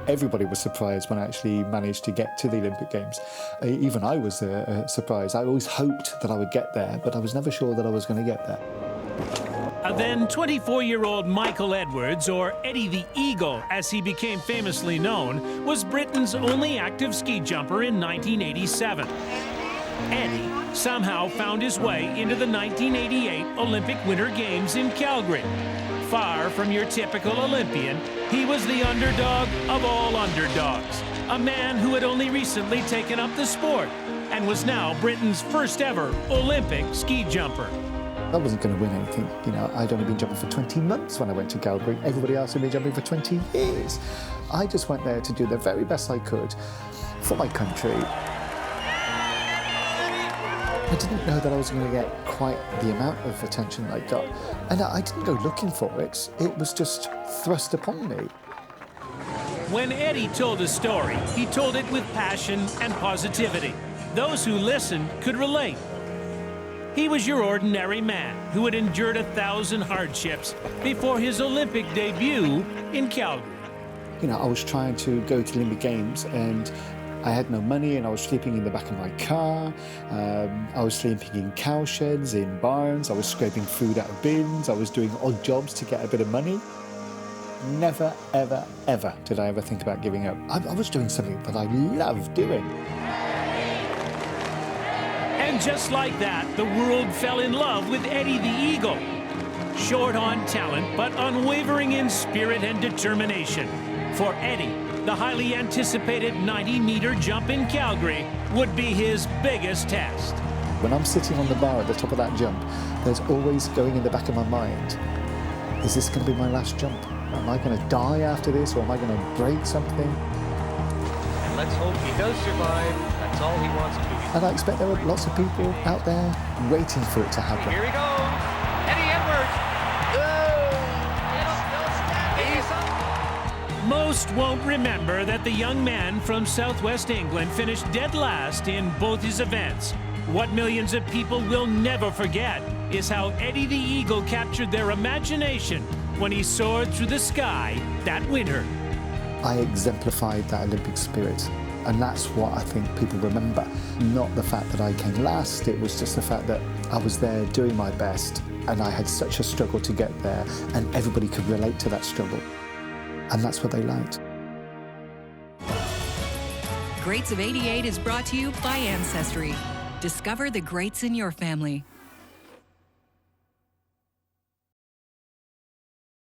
Everybody was surprised when I actually managed to get to the Olympic Games. Even I was surprised. I always hoped that I would get there, but I was never sure that I was going to get there. Then 24-year-old Michael Edwards, or Eddie the Eagle as he became famously known, was Britain's only active ski jumper in 1987. Eddie somehow found his way into the 1988 Olympic Winter Games in Calgary. Far from your typical Olympian, he was the underdog of all underdogs, a man who had only recently taken up the sport and was now Britain's first ever Olympic ski jumper. I wasn't going to win anything. You know, I'd only been jumping for 20 months when I went to Calgary. Everybody else had been jumping for 20 years. I just went there to do the very best I could for my country. I didn't know that I was going to get quite the amount of attention I got. And I didn't go looking for it. It was just thrust upon me. When Eddie told his story, he told it with passion and positivity. Those who listened could relate. He was your ordinary man who had endured 1,000 hardships before his Olympic debut in Calgary. You know, I was trying to go to the Olympic Games and I had no money and I was sleeping in the back of my car. I was sleeping in cow sheds, in barns. I was scraping food out of bins. I was doing odd jobs to get a bit of money. Never, ever, ever did I ever think about giving up. I was doing something that I loved doing. And just like that, the world fell in love with Eddie the Eagle. Short on talent, but unwavering in spirit and determination. For Eddie, the highly anticipated 90-meter jump in Calgary would be his biggest test. When I'm sitting on the bar at the top of that jump, there's always going in the back of my mind, is this going to be my last jump? Am I going to die after this, or am I going to break something? And let's hope he does survive. That's all he wants to do. And I expect there are lots of people out there waiting for it to happen. Here he goes. Eddie Edwards. Most won't remember that the young man from southwest England finished dead last in both his events. What millions of people will never forget is how Eddie the Eagle captured their imagination when he soared through the sky that winter. I exemplified that Olympic spirit, and that's what I think people remember. Not the fact that I came last, it was just the fact that I was there doing my best, and I had such a struggle to get there, and everybody could relate to that struggle. And that's what they liked. Greats of '88 is brought to you by Ancestry. Discover the greats in your family.